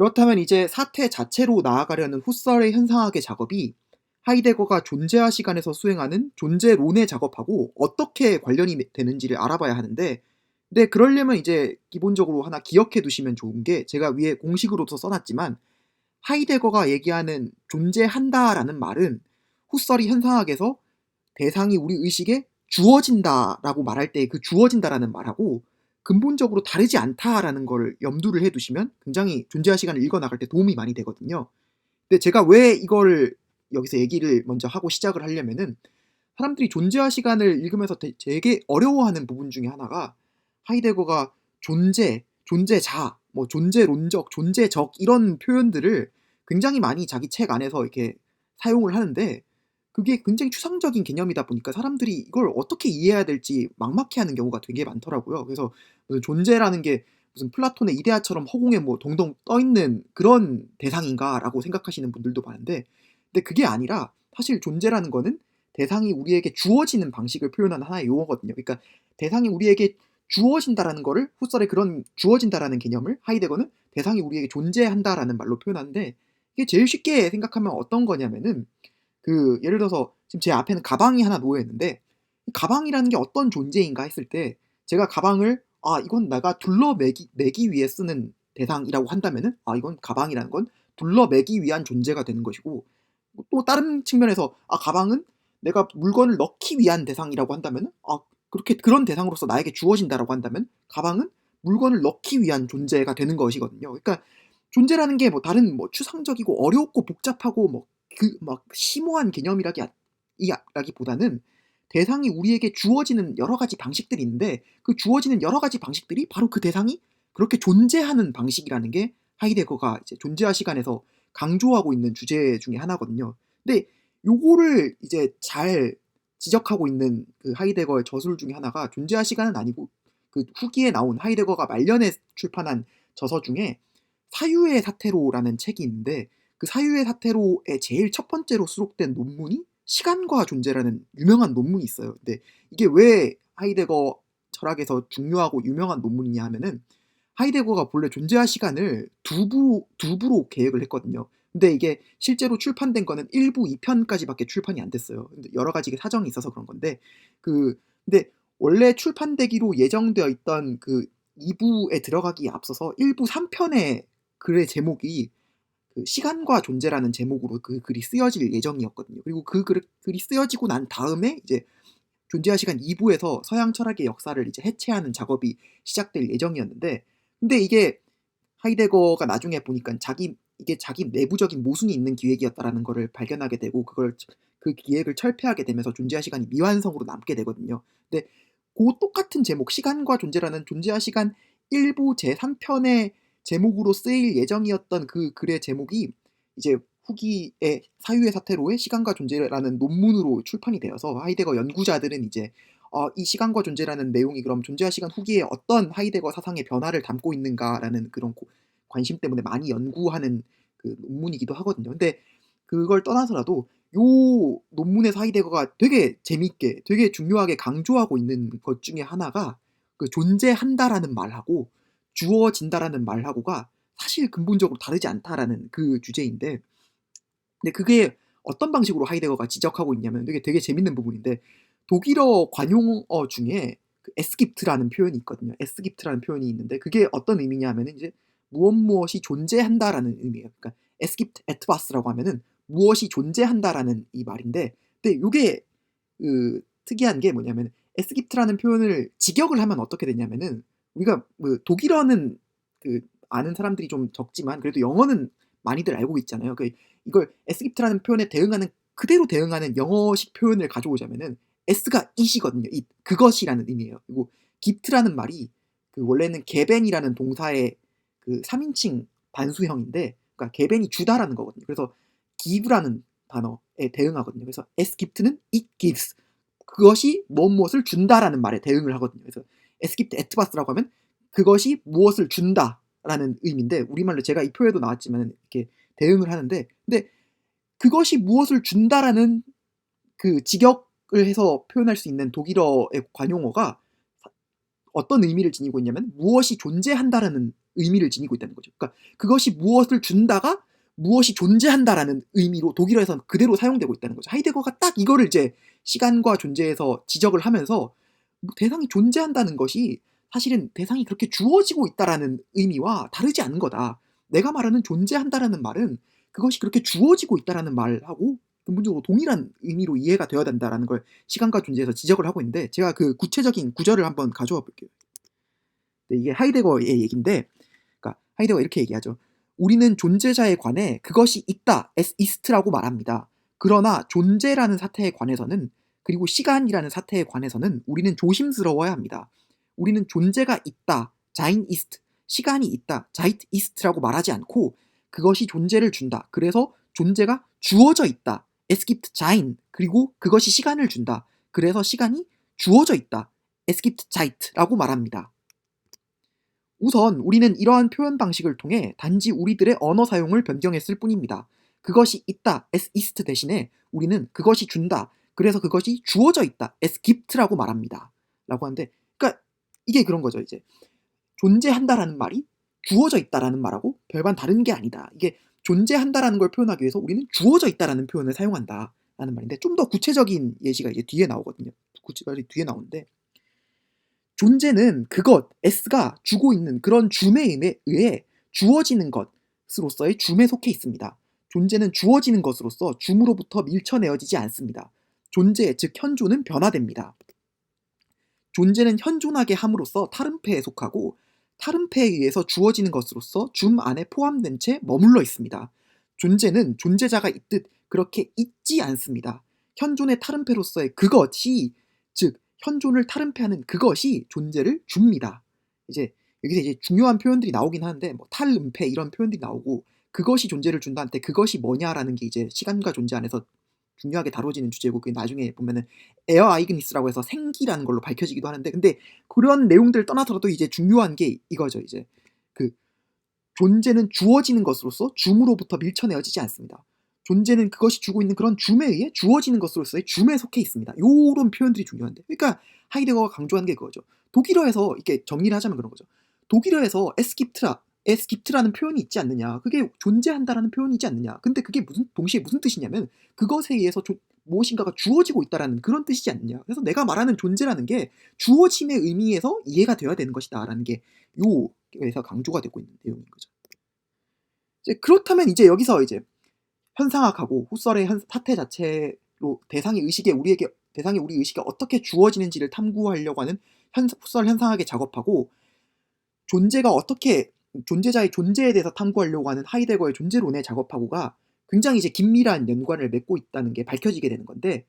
그렇다면 이제 사태 자체로 나아가려는 후설의 현상학의 작업이 하이데거가 존재화 시간에서 수행하는 존재론의 작업하고 어떻게 관련이 되는지를 알아봐야 하는데, 근데 그러려면 이제 기본적으로 하나 기억해 두시면 좋은 게, 제가 위에 공식으로도 써놨지만 하이데거가 얘기하는 존재한다라는 말은 후설이 현상학에서 대상이 우리 의식에 주어진다라고 말할 때 그 주어진다라는 말하고 근본적으로 다르지 않다라는 걸 염두를 해두시면 굉장히 존재화 시간을 읽어나갈 때 도움이 많이 되거든요. 근데 제가 왜 이걸 여기서 얘기를 먼저 하고 시작을 하려면은, 사람들이 존재화 시간을 읽으면서 되게 어려워하는 부분 중에 하나가 하이데거가 존재, 존재자, 뭐 존재론적, 존재적 이런 표현들을 굉장히 많이 자기 책 안에서 이렇게 사용을 하는데, 그게 굉장히 추상적인 개념이다 보니까 사람들이 이걸 어떻게 이해해야 될지 막막해하는 경우가 되게 많더라고요. 그래서 무슨 존재라는 게 무슨 플라톤의 이데아처럼 허공에 뭐 동동 떠 있는 그런 대상인가라고 생각하시는 분들도 많은데, 근데 그게 아니라 사실 존재라는 거는 대상이 우리에게 주어지는 방식을 표현하는 하나의 용어거든요. 그러니까 대상이 우리에게 주어진다라는 거를, 후설의 그런 주어진다라는 개념을 하이데거는 대상이 우리에게 존재한다라는 말로 표현하는데, 이게 제일 쉽게 생각하면 어떤 거냐면은, 예를 들어서 지금 제 앞에는 가방이 하나 놓여 있는데, 이 가방이라는 게 어떤 존재인가 했을 때, 제가 가방을 이건 내가 매기 위해 쓰는 대상이라고 한다면은, 이건 가방이라는 건 둘러매기 위한 존재가 되는 것이고, 또 다른 측면에서 가방은 내가 물건을 넣기 위한 대상이라고 한다면은, 그렇게 그런 대상으로서 나에게 주어진다라고 한다면 가방은 물건을 넣기 위한 존재가 되는 것이거든요. 그러니까 존재라는 게 뭐 다른 뭐 추상적이고 어렵고 복잡하고 뭐 막 심오한 개념이라기보다는 대상이 우리에게 주어지는 여러 가지 방식들이 있는데, 그 주어지는 여러 가지 방식들이 바로 그 대상이 그렇게 존재하는 방식이라는 게 하이데거가 이제 존재화 시간에서 강조하고 있는 주제 중에 하나거든요. 근데 요거를 이제 잘 지적하고 있는 그 하이데거의 저술 중에 하나가, 존재화 시간은 아니고 그 후기에 나온 하이데거가 말년에 출판한 저서 중에 사유의 사태로라는 책이 있는데, 그 사유의 사태로의 제일 첫 번째로 수록된 논문이 시간과 존재라는 유명한 논문이 있어요. 근데 이게 왜 하이데거 철학에서 중요하고 유명한 논문이냐 하면은, 하이데거가 본래 존재와 시간을 두 부로 계획을 했거든요. 근데 이게 실제로 출판된 거는 1부 2편까지밖에 출판이 안 됐어요. 근데 여러 가지 사정이 있어서 그런 건데, 근데 원래 출판되기로 예정되어 있던 그 2부에 들어가기에 앞서서 1부 3편의 글의 제목이 그 시간과 존재라는 제목으로 그 글이 쓰여질 예정이었거든요. 그리고 그 글이 쓰여지고 난 다음에 이제 존재와 시간 2부에서 서양 철학의 역사를 이제 해체하는 작업이 시작될 예정이었는데, 근데 이게 하이데거가 나중에 보니까 이게 자기 내부적인 모순이 있는 기획이었다라는 거를 발견하게 되고, 그 기획을 철폐하게 되면서 존재와 시간이 미완성으로 남게 되거든요. 근데 그 똑같은 제목, 시간과 존재라는 존재와 시간 1부 제3편의 제목으로 쓰일 예정이었던 그 글의 제목이 이제 후기의 사유의 사태로의 시간과 존재라는 논문으로 출판이 되어서, 하이데거 연구자들은 이제 이 시간과 존재라는 내용이 그럼 존재와 시간 후기에 어떤 하이데거 사상의 변화를 담고 있는가라는 그런 관심 때문에 많이 연구하는 그 논문이기도 하거든요. 근데 그걸 떠나서라도 요 논문에서 하이데거가 되게 재밌게, 되게 중요하게 강조하고 있는 것 중에 하나가, 그 존재한다라는 말하고 주어진다라는 말하고가 사실 근본적으로 다르지 않다라는 그 주제인데, 근데 그게 어떤 방식으로 하이데거가 지적하고 있냐면, 되게 재밌는 부분인데, 독일어 관용어 중에 그 에스기프트라는 표현이 있거든요. 에스기프트라는 표현이 있는데, 그게 어떤 의미냐 하면은 이제 무엇이 존재한다라는 의미예요. 그러니까 에스기프트 에트바스라고 하면은 무엇이 존재한다라는 이 말인데, 근데 요게 특이한 게 뭐냐면, 에스기프트라는 표현을 직역을 하면 어떻게 되냐면은, 우리가 독일어는 아는 사람들이 좀 적지만 그래도 영어는 많이들 알고 있잖아요. 이걸 에스기프트라는 표현에 그대로 대응하는 영어식 표현을 가져오자면은, S가 it이거든요. it. 그것이라는 의미예요. 그리고 gift라는 말이 원래는 geben 동사의 3인칭 단수형인데, 그러니까 geben이 주다라는 거거든요. 그래서 give라는 단어에 대응하거든요. 그래서 as gift는 it gives. 그것이 무엇을 준다라는 말에 대응을 하거든요. 그래서 as gift et bas라고 하면 그것이 무엇을 준다라는 의미인데, 우리말로 제가 이 표에도 나왔지만 이렇게 대응을 하는데, 근데 그것이 무엇을 준다라는 그 직역을 해서 표현할 수 있는 독일어의 관용어가 어떤 의미를 지니고 있냐면, 무엇이 존재한다라는 의미를 지니고 있다는 거죠. 그러니까 그것이 무엇을 준다가 무엇이 존재한다라는 의미로 독일어에서는 그대로 사용되고 있다는 거죠. 하이데거가 딱 이거를 이제 시간과 존재에서 지적을 하면서 대상이 존재한다는 것이 사실은 대상이 그렇게 주어지고 있다라는 의미와 다르지 않은 거다. 내가 말하는 존재한다라는 말은 그것이 그렇게 주어지고 있다라는 말하고 근본적으로 동일한 의미로 이해가 되어야 된다라는 걸 시간과 존재에서 지적을 하고 있는데 제가 그 구체적인 구절을 한번 가져와 볼게요. 네, 이게 하이데거의 얘기인데 그러니까 하이데거가 이렇게 얘기하죠. 우리는 존재자에 관해 그것이 있다, as ist라고 말합니다. 그러나 존재라는 사태에 관해서는 그리고 시간이라는 사태에 관해서는 우리는 조심스러워야 합니다. 우리는 존재가 있다, sein ist, 시간이 있다, Zeit ist라고 말하지 않고 그것이 존재를 준다. 그래서 존재가 주어져 있다, es gibt sein, 그리고 그것이 시간을 준다. 그래서 시간이 주어져 있다, es gibt Zeit라고 말합니다. 우선 우리는 이러한 표현 방식을 통해 단지 우리들의 언어 사용을 변경했을 뿐입니다. 그것이 있다, es ist 대신에 우리는 그것이 준다, 그래서 그것이 주어져 있다, es gibt라고 말합니다. 라고 하는데, 그러니까 이게 그런 거죠. 이제 존재한다라는 말이 주어져 있다라는 말하고 별반 다른 게 아니다. 이게 존재한다라는 걸 표현하기 위해서 우리는 주어져 있다라는 표현을 사용한다라는 말인데 좀 더 구체적인 예시가 이제 뒤에 나오거든요. 구체적인 뒤에 나오는데 존재는 그것, s가 주고 있는 그런 줌에 의해 주어지는 것으로서의 줌에 속해 있습니다. 존재는 주어지는 것으로서 줌으로부터 밀쳐내어지지 않습니다. 존재, 즉 현존은 변화됩니다. 존재는 현존하게 함으로써 타른페에 속하고 타른페에 의해서 주어지는 것으로서 줌 안에 포함된 채 머물러 있습니다. 존재는 존재자가 있듯 그렇게 있지 않습니다. 현존의 타른페로서의 그것이, 즉 현존을 타른페하는 그것이 존재를 줍니다. 이제 여기서 이제 중요한 표현들이 나오긴 하는데 뭐 탈은폐 이런 표현들이 나오고 그것이 존재를 준다한테 그것이 뭐냐라는 게 이제 시간과 존재 안에서 중요하게 다뤄지는 주제고 그게 나중에 보면은 에어 아이그니스라고 해서 생기라는 걸로 밝혀지기도 하는데 근데 그런 내용들을 떠나서라도 이제 중요한 게 이거죠. 이제 그 존재는 주어지는 것으로서 줌으로부터 밀쳐내어지지 않습니다. 존재는 그것이 주고 있는 그런 줌에 의해 주어지는 것으로서의 줌에 속해 있습니다. 요런 표현들이 중요한데 그러니까 하이데거가 강조하는 게 그거죠. 독일어에서 이렇게 정리를 하자면 그런 거죠. 독일어에서 에스깁트라는 표현이 있지 않느냐. 그게 존재한다라는 표현이지 않느냐. 근데 그게 동시에 무슨 뜻이냐면 그것에 의해서 무엇인가가 주어지고 있다라는 그런 뜻이지 않느냐. 그래서 내가 말하는 존재라는 게 주어짐의 의미에서 이해가 되어야 되는 것이다라는 게 요에서 강조가 되고 있는 내용인 거죠. 이제 그렇다면 이제 여기서 이제 현상학하고 후설의 사태 자체로 대상의 우리 의식에 어떻게 주어지는지를 탐구하려고 하는 후설 현상학의 작업하고 존재가 어떻게 존재자의 존재에 대해서 탐구하려고 하는 하이데거의 존재론의 작업하고가 굉장히 이제 긴밀한 연관을 맺고 있다는 게 밝혀지게 되는 건데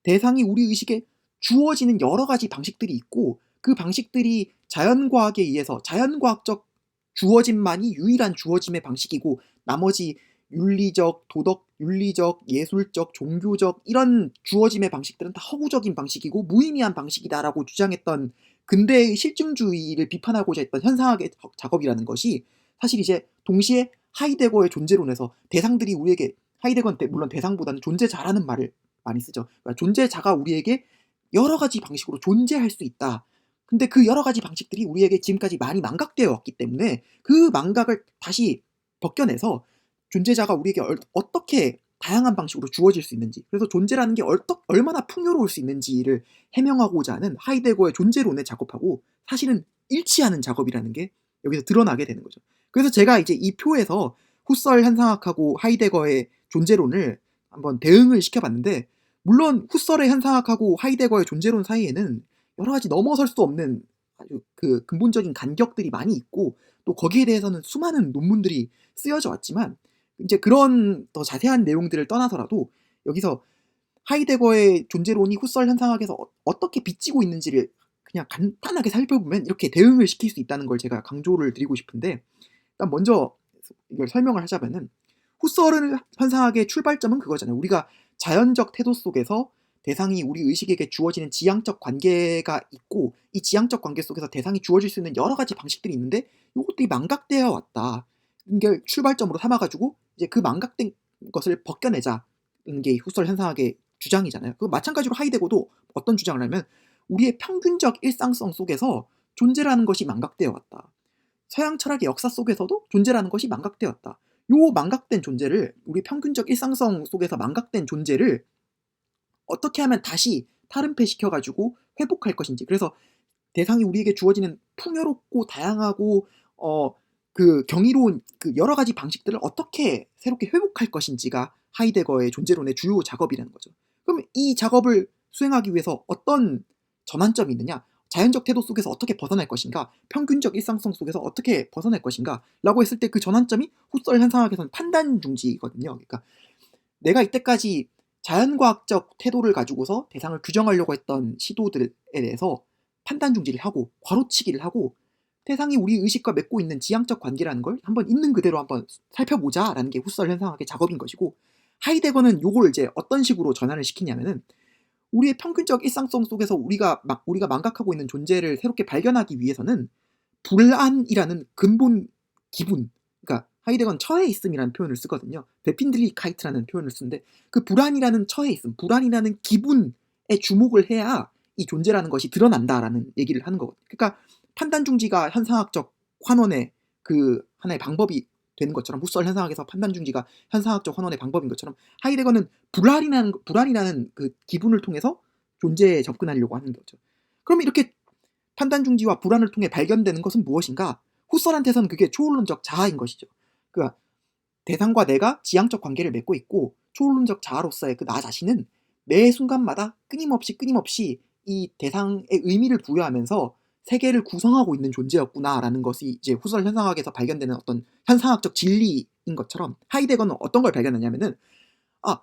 대상이 우리 의식에 주어지는 여러 가지 방식들이 있고 그 방식들이 자연과학에 의해서 자연과학적 주어짐만이 유일한 주어짐의 방식이고 나머지 윤리적, 도덕, 윤리적, 예술적, 종교적 이런 주어짐의 방식들은 다 허구적인 방식이고 무의미한 방식이다라고 주장했던 근대의 실증주의를 비판하고자 했던 현상학의 작업이라는 것이 사실 이제 동시에 하이데거의 존재론에서 대상들이 우리에게 하이데거는 물론 대상보다는 존재자라는 말을 많이 쓰죠. 그러니까 존재자가 우리에게 여러 가지 방식으로 존재할 수 있다. 근데 그 여러 가지 방식들이 우리에게 지금까지 많이 망각되어 왔기 때문에 그 망각을 다시 벗겨내서 존재자가 우리에게 어떻게 다양한 방식으로 주어질 수 있는지 그래서 존재라는 게 얼마나 풍요로울 수 있는지를 해명하고자 하는 하이데거의 존재론의 작업하고 사실은 일치하는 작업이라는 게 여기서 드러나게 되는 거죠. 그래서 제가 이제 이 표에서 후설 현상학하고 하이데거의 존재론을 한번 대응을 시켜봤는데 물론 후설의 현상학하고 하이데거의 존재론 사이에는 여러 가지 넘어설 수 없는 아주 그 근본적인 간격들이 많이 있고 또 거기에 대해서는 수많은 논문들이 쓰여져 왔지만 이제 그런 더 자세한 내용들을 떠나서라도 여기서 하이데거의 존재론이 후설 현상학에서 어떻게 비치고 있는지를 그냥 간단하게 살펴보면 이렇게 대응을 시킬 수 있다는 걸 제가 강조를 드리고 싶은데 일단 먼저 이걸 설명을 하자면은 후설 현상학의 출발점은 그거잖아요. 우리가 자연적 태도 속에서 대상이 우리 의식에게 주어지는 지향적 관계가 있고 이 지향적 관계 속에서 대상이 주어질 수 있는 여러 가지 방식들이 있는데 이것들이 망각되어 왔다. 이걸 출발점으로 삼아가지고 이제 그 망각된 것을 벗겨내자는 게 후설 현상학의 주장이잖아요. 그 마찬가지로 하이데거도 어떤 주장을 하면 우리의 평균적 일상성 속에서 존재라는 것이 망각되어 왔다. 서양 철학의 역사 속에서도 존재라는 것이 망각되었다. 요 망각된 존재를 우리 평균적 일상성 속에서 망각된 존재를 어떻게 하면 다시 탈은폐시켜 가지고 회복할 것인지 그래서 대상이 우리에게 주어지는 풍요롭고 다양하고 경이로운 그 여러 가지 방식들을 어떻게 새롭게 회복할 것인지가 하이데거의 존재론의 주요 작업이라는 거죠. 그럼 이 작업을 수행하기 위해서 어떤 전환점이 있느냐? 자연적 태도 속에서 어떻게 벗어날 것인가? 평균적 일상성 속에서 어떻게 벗어날 것인가? 라고 했을 때 그 전환점이 후설 현상학에서는 판단 중지거든요. 그러니까 내가 이때까지 자연과학적 태도를 가지고서 대상을 규정하려고 했던 시도들에 대해서 판단 중지를 하고 괄호치기를 하고 대상이 우리 의식과 맺고 있는 지향적 관계라는 걸 한번 있는 그대로 한번 살펴보자라는 게 후설 현상학의 작업인 것이고 하이데거는 요걸 이제 어떤 식으로 전환을 시키냐면은 우리의 평균적 일상성 속에서 우리가 망각하고 있는 존재를 새롭게 발견하기 위해서는 불안이라는 근본 기분, 그러니까 하이데거는 처해 있음이라는 표현을 쓰거든요. 베핀들리카이트라는 표현을 쓰는데 그 불안이라는 처해 있음, 불안이라는 기분에 주목을 해야 이 존재라는 것이 드러난다라는 얘기를 하는 거거든요. 그러니까 판단 중지가 현상학적 환원의 그 하나의 방법이 되는 것처럼 후설 현상학에서 판단 중지가 현상학적 환원의 방법인 것처럼 하이데거는 불안이라는 그 기분을 통해서 존재에 접근하려고 하는 거죠. 그럼 이렇게 판단 중지와 불안을 통해 발견되는 것은 무엇인가? 후설한테서는 그게 초월론적 자아인 것이죠. 그러니까 대상과 내가 지향적 관계를 맺고 있고 초월론적 자아로서의 그 나 자신은 매 순간마다 끊임없이 이 대상에 의미를 부여하면서 세계를 구성하고 있는 존재였구나라는 것이 이제 후설 현상학에서 발견되는 어떤 현상학적 진리인 것처럼 하이데거는 어떤 걸 발견하냐면은 아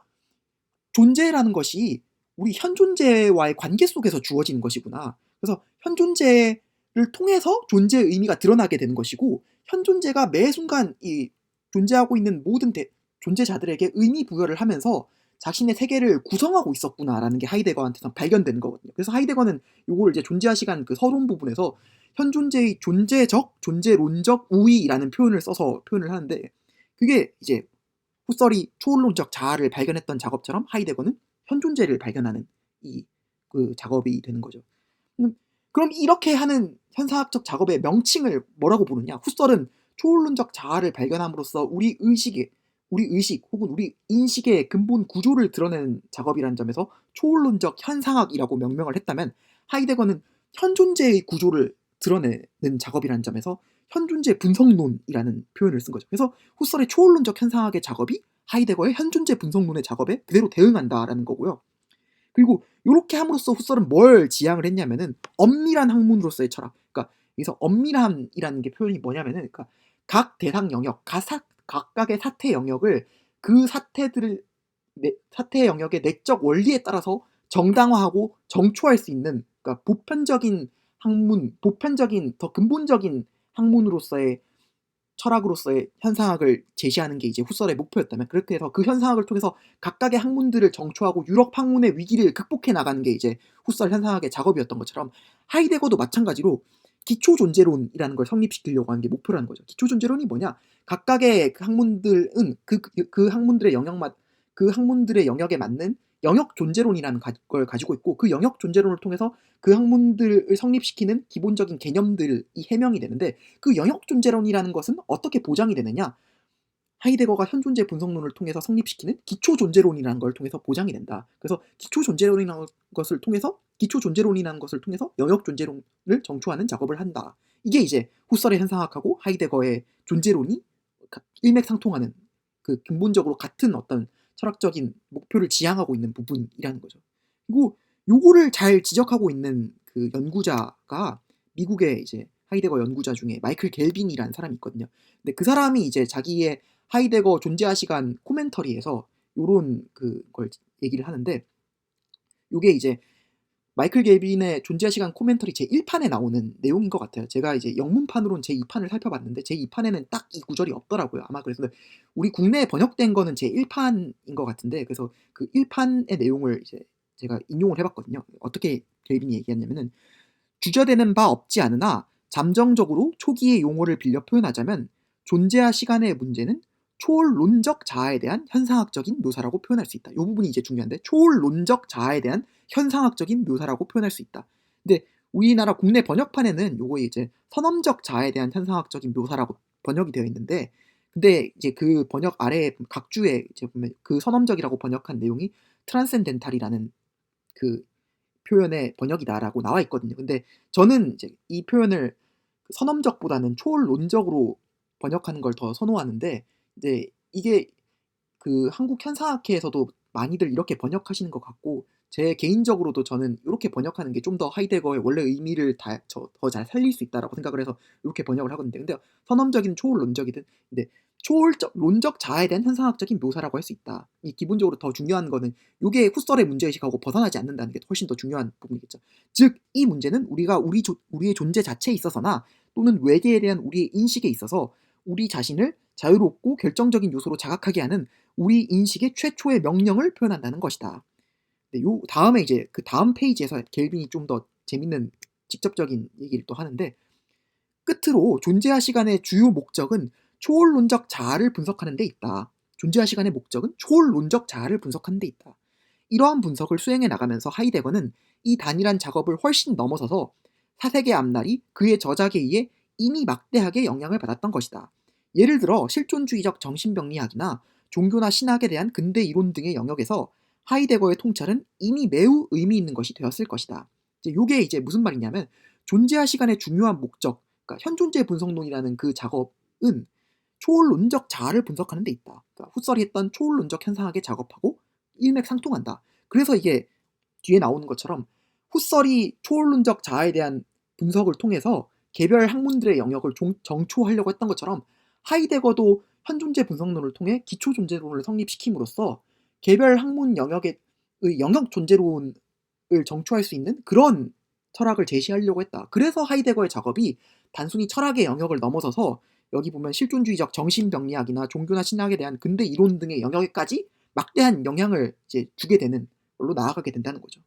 존재라는 것이 우리 현 존재와의 관계 속에서 주어지는 것이구나. 그래서 현 존재를 통해서 존재의 의미가 드러나게 되는 것이고 현 존재가 매 순간 이 존재하고 있는 모든 존재자들에게 의미 부여를 하면서 자신의 세계를 구성하고 있었구나라는 게 하이데거한테서 발견되는 거거든요. 그래서 하이데거는 요걸 이제 존재와 시간 그 서론 부분에서 현 존재의 존재적, 존재론적 우위라는 표현을 써서 표현을 하는데 그게 이제 후설이 초월론적 자아를 발견했던 작업처럼 하이데거는 현 존재를 발견하는 이 그 작업이 되는 거죠. 그럼 이렇게 하는 현상학적 작업의 명칭을 뭐라고 부르냐? 후설은 초월론적 자아를 발견함으로써 우리 의식 혹은 우리 인식의 근본 구조를 드러내는 작업이라는 점에서 초월론적 현상학이라고 명명을 했다면 하이데거는 현 존재의 구조를 드러내는 작업이라는 점에서 현존재 분석론이라는 표현을 쓴 거죠. 그래서 후설의 초월론적 현상학의 작업이 하이데거의 현존재 분석론의 작업에 그대로 대응한다라는 거고요. 그리고 이렇게 함으로써 후설은 뭘 지향을 했냐면은 엄밀한 학문으로서의 철학. 그러니까 여기서 엄밀함이라는 게 표현이 뭐냐면은 그러니까 각 대상 영역, 각각의 사태 영역을 그 사태의 영역의 내적 원리에 따라서 정당화하고 정초할 수 있는 그러니까 보편적인 더 근본적인 학문으로서의 철학으로서의 현상학을 제시하는 게 이제 후설의 목표였다면 그렇게 해서 그 현상학을 통해서 각각의 학문들을 정초하고 유럽 학문의 위기를 극복해 나가는 게 이제 후설 현상학의 작업이었던 것처럼 하이데거도 마찬가지로 기초 존재론이라는 걸 성립시키려고 하는 게 목표라는 거죠. 기초 존재론이 뭐냐? 각각의 그 학문들은 그 학문들의 영역에 맞는 영역 존재론이라는 걸 가지고 있고 그 영역 존재론을 통해서 그 학문들을 성립시키는 기본적인 개념들이 해명이 되는데 그 영역 존재론이라는 것은 어떻게 보장이 되느냐? 하이데거가 현존재 분석론을 통해서 성립시키는 기초 존재론이라는 걸 통해서 보장이 된다. 그래서 기초 존재론이라는 것을 통해서 영역 존재론을 정초하는 작업을 한다. 이게 이제 후설의 현상학하고 하이데거의 존재론이 일맥상통하는 그 근본적으로 같은 어떤 철학적인 목표를 지향하고 있는 부분이라는 거죠. 그리고 요거를 잘 지적하고 있는 그 연구자가 미국의 이제 하이데거 연구자 중에 마이클 갤빈이라는 사람이 있거든요. 근데 그 사람이 이제 자기의 하이데거 존재와 시간 코멘터리에서 요런 그걸 얘기를 하는데 요게 이제 마이클 갤빈의 존재와 시간 코멘터리 제1판에 나오는 내용인 것 같아요. 제가 이제 영문판으로는 제2판을 살펴봤는데 제2판에는 딱 이 구절이 없더라고요. 아마 그래서 우리 국내에 번역된 거는 제1판인 것 같은데 그래서 그 1판의 내용을 이제 제가 인용을 해봤거든요. 어떻게 갤빈이 얘기했냐면은 주저되는 바 없지 않으나 잠정적으로 초기의 용어를 빌려 표현하자면 존재와 시간의 문제는 초월론적 자아에 대한 현상학적인 묘사라고 표현할 수 있다. 이 부분이 이제 중요한데 초월론적 자아에 대한 현상학적인 묘사라고 표현할 수 있다. 근데 우리나라 국내 번역판에는 요거 이제 선험적 자아에 대한 현상학적인 묘사라고 번역이 되어 있는데, 근데 이제 그 번역 아래에 각 주에 이제 보면 그 선험적이라고 번역한 내용이 트랜센덴탈이라는 그 표현의 번역이다라고 나와 있거든요. 근데 저는 이제 이 표현을 선험적보다는 초월론적으로 번역하는 걸 더 선호하는데, 이제 이게 그 한국 현상학회에서도 많이들 이렇게 번역하시는 것 같고, 제 개인적으로도 저는 요렇게 번역하는 게 좀 더 하이데거의 원래 의미를 더 잘 살릴 수 있다라고 생각을 해서 요렇게 번역을 하거든요. 근데 선험적이든 초월론적이든, 근데 초월적 론적 자아에 대한 현상학적인 묘사라고 할 수 있다. 이 기본적으로 더 중요한 거는 요게 후설의 문제의식하고 벗어나지 않는다는 게 훨씬 더 중요한 부분이겠죠. 즉 이 문제는 우리가 우리의 존재 자체에 있어서나 또는 외계에 대한 우리의 인식에 있어서 우리 자신을 자유롭고 결정적인 요소로 자각하게 하는 우리 인식의 최초의 명령을 표현한다는 것이다. 네, 요 다음에 이제 그 다음 페이지에서 켈빈이 좀 더 재밌는 직접적인 얘기를 또 하는데, 끝으로 존재와 시간의 주요 목적은 초월론적 자아를 분석하는 데 있다. 존재와 시간의 목적은 초월론적 자아를 분석하는 데 있다. 이러한 분석을 수행해 나가면서 하이데거는 이 단일한 작업을 훨씬 넘어서서 사색의 앞날이 그의 저작에 의해 이미 막대하게 영향을 받았던 것이다. 예를 들어 실존주의적 정신병리학이나 종교나 신학에 대한 근대 이론 등의 영역에서 하이데거의 통찰은 이미 매우 의미 있는 것이 되었을 것이다. 요게 이제 무슨 말이냐면, 존재와 시간의 중요한 목적, 그러니까 현존재 분석론이라는 그 작업은 초월론적 자아를 분석하는 데 있다. 그러니까 후설이 했던 초월론적 현상학의 작업하고 일맥상통한다. 그래서 이게 뒤에 나오는 것처럼 후설이 초월론적 자아에 대한 분석을 통해서 개별 학문들의 영역을 정초하려고 했던 것처럼, 하이데거도 현존재 분석론을 통해 기초존재론을 성립시킴으로써 개별 학문 영역의 영역 존재론을 정초할 수 있는 그런 철학을 제시하려고 했다. 그래서 하이데거의 작업이 단순히 철학의 영역을 넘어서서 여기 보면 실존주의적 정신병리학이나 종교나 신학에 대한 근대 이론 등의 영역에까지 막대한 영향을 이제 주게 되는 걸로 나아가게 된다는 거죠.